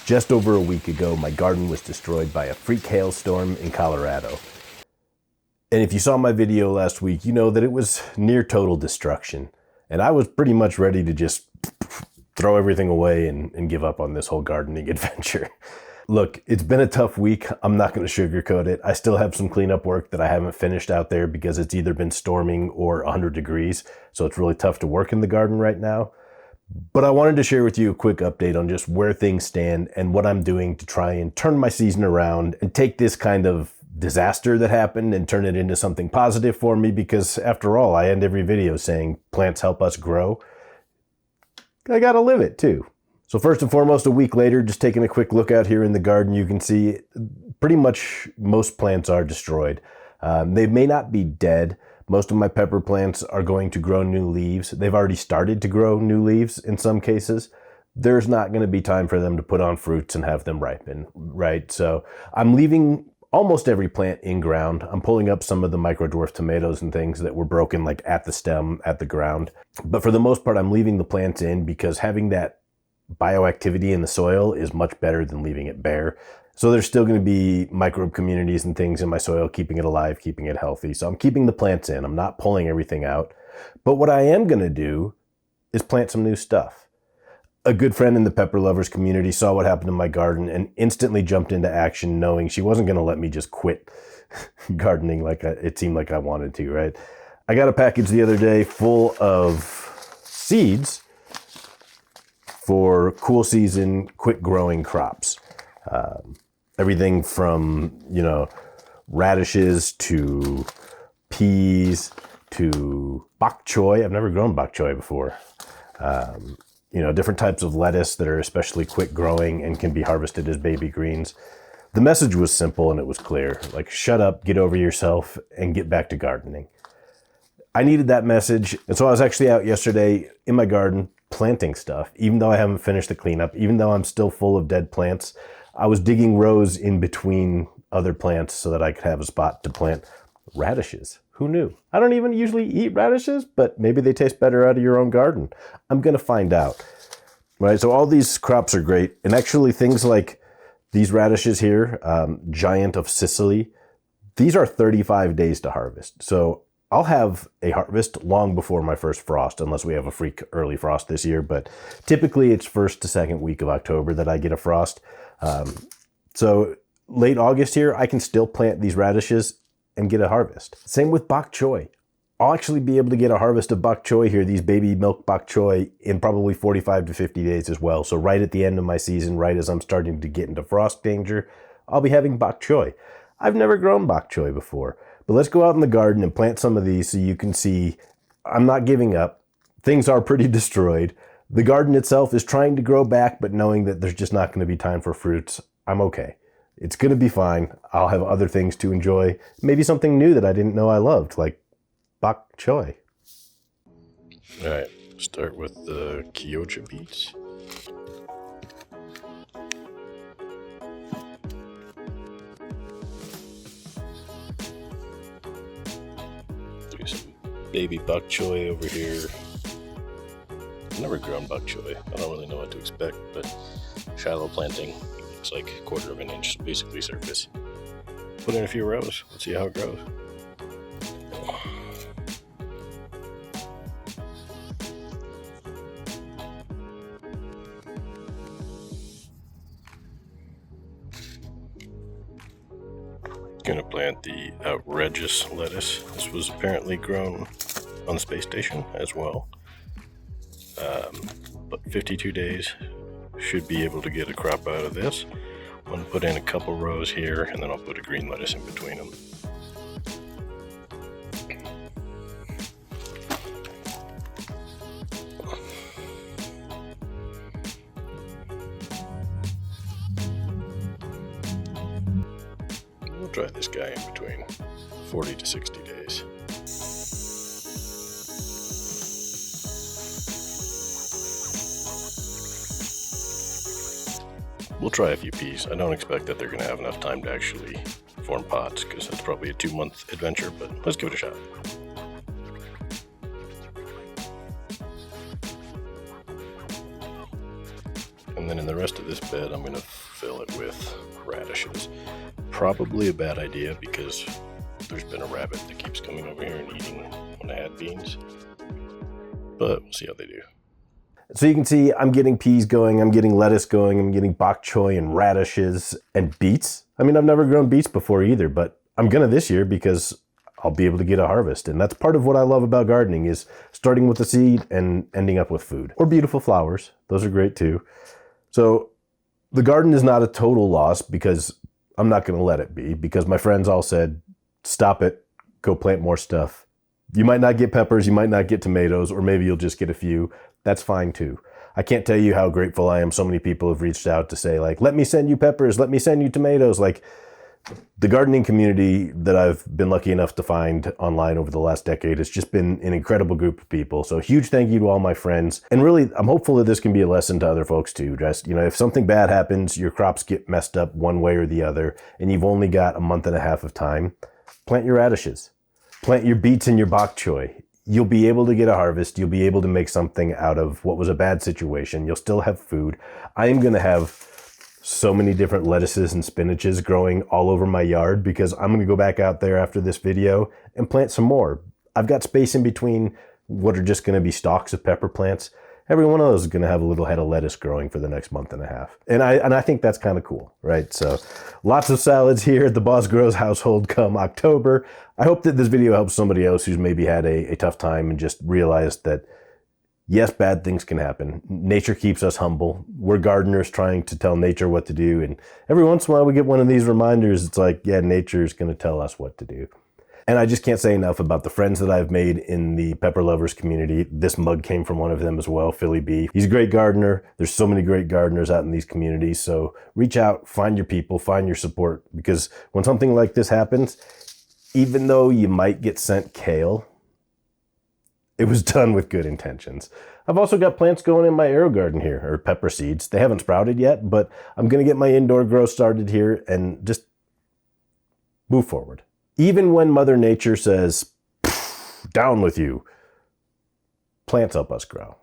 Just over a week ago, my garden was destroyed by a freak hailstorm in Colorado. And if you saw my video last week, you know that it was near total destruction. And I was pretty much ready to just throw everything away and give up on this whole gardening adventure. Look, it's been a tough week. I'm not going to sugarcoat it. I still have some cleanup work that I haven't finished out there because it's either been storming or 100 degrees. So it's really tough to work in the garden right now. But I wanted to share with you a quick update on just where things stand and what I'm doing to try and turn my season around and take this kind of disaster that happened and turn it into something positive for me, because after all, I end every video saying plants help us grow. I gotta live it too. So first and foremost, a week later, just taking a quick look out here in the garden, you can see pretty much most plants are destroyed. They may not be dead. Most of my pepper plants are going to grow new leaves. They've already started to grow new leaves in some cases. There's not going to be time for them to put on fruits and have them ripen, right? So I'm leaving almost every plant in ground. I'm pulling up some of the micro-dwarf tomatoes and things that were broken like at the stem, at the ground. But for the most part, I'm leaving the plants in because having that bioactivity in the soil is much better than leaving it bare. So there's still going to be microbe communities and things in my soil, keeping it alive, keeping it healthy. So I'm keeping the plants in. I'm not pulling everything out. But what I am going to do is plant some new stuff. A good friend in the pepper lovers community saw what happened in my garden and instantly jumped into action, knowing she wasn't going to let me just quit gardening like it seemed like I wanted to, right? I got a package the other day full of seeds for cool season, quick growing crops. Everything from, radishes to peas to bok choy. I've never grown bok choy before. Different types of lettuce that are especially quick growing and can be harvested as baby greens. The message was simple and it was clear. Like, shut up, get over yourself, and get back to gardening. I needed that message. And so I was actually out yesterday in my garden planting stuff, even though I haven't finished the cleanup, even though I'm still full of dead plants. I was digging rows in between other plants so that I could have a spot to plant radishes. Who knew? I don't even usually eat radishes, but maybe they taste better out of your own garden. I'm going to find out. Right? So all these crops are great. And actually things like these radishes here, Giant of Sicily, these are 35 days to harvest. So I'll have a harvest long before my first frost, unless we have a freak early frost this year. But typically it's first to second week of October that I get a frost. So late August here, I can still plant these radishes and get a harvest. Same with bok choy. I'll actually be able to get a harvest of bok choy here, these baby milk bok choy, in probably 45 to 50 days as well. So right at the end of my season, right as I'm starting to get into frost danger, I'll be having bok choy. I've never grown bok choy before, but let's go out in the garden and plant some of these so you can see I'm not giving up. Things are pretty destroyed. The garden itself is trying to grow back, but knowing that there's just not going to be time for fruits, I'm okay. It's going to be fine. I'll have other things to enjoy. Maybe something new that I didn't know I loved, like bok choy. All right, start with the Kyocha beets. Do some baby bok choy over here. I've never grown bok choy. I don't really know what to expect, but shallow planting. Looks like 1/4 of an inch, basically surface. Put in a few rows. Let's see how it grows. Gonna plant the outrageous lettuce. This was apparently grown on the space station as well. But 52 days, should be able to get a crop out of this. I'm going to put in a couple rows here, and then I'll put a green lettuce in between them. We'll try this guy in between 40 to 60 days. We'll try a few peas. I don't expect that they're going to have enough time to actually form pods, because that's probably a 2-month adventure, but let's give it a shot. And then in the rest of this bed I'm going to fill it with radishes. Probably a bad idea because there's been a rabbit that keeps coming over here and eating when I had beans. But we'll see how they do. So you can see I'm getting peas going, I'm getting lettuce going, I'm getting bok choy and radishes and beets. I mean, I've never grown beets before either, but I'm gonna this year because I'll be able to get a harvest. And that's part of what I love about gardening, is starting with a seed and ending up with food. Or beautiful flowers, those are great too. So the garden is not a total loss because I'm not gonna let it be, because my friends all said, stop it, go plant more stuff. You might not get peppers, you might not get tomatoes, or maybe you'll just get a few. That's fine too. I can't tell you how grateful I am. So many people have reached out to say, like, let me send you peppers, let me send you tomatoes. Like, the gardening community that I've been lucky enough to find online over the last decade has just been an incredible group of people. So huge thank you to all my friends. And really, I'm hopeful that this can be a lesson to other folks too. Just, you know, if something bad happens, your crops get messed up one way or the other, and you've only got a month and a half of time, plant your radishes, plant your beets and your bok choy. You'll be able to get a harvest. You'll be able to make something out of what was a bad situation. You'll still have food. I am going to have so many different lettuces and spinaches growing all over my yard because I'm going to go back out there after this video and plant some more. I've got space in between what are just going to be stalks of pepper plants. Every one of those is going to have a little head of lettuce growing for the next month and a half. And I think that's kind of cool, right? So lots of salads here at the Boss Grows household come October. I hope that this video helps somebody else who's maybe had a tough time and just realized that, yes, bad things can happen. Nature keeps us humble. We're gardeners trying to tell nature what to do. And every once in a while we get one of these reminders. It's like, yeah, nature is going to tell us what to do. And I just can't say enough about the friends that I've made in the pepper lovers community. This mug came from one of them as well, Philly B. He's a great gardener. There's so many great gardeners out in these communities. So reach out, find your people, find your support. Because when something like this happens, even though you might get sent kale, it was done with good intentions. I've also got plants going in my aero garden here, or pepper seeds. They haven't sprouted yet, but I'm going to get my indoor grow started here and just move forward. Even when Mother Nature says, down with you, plants help us grow.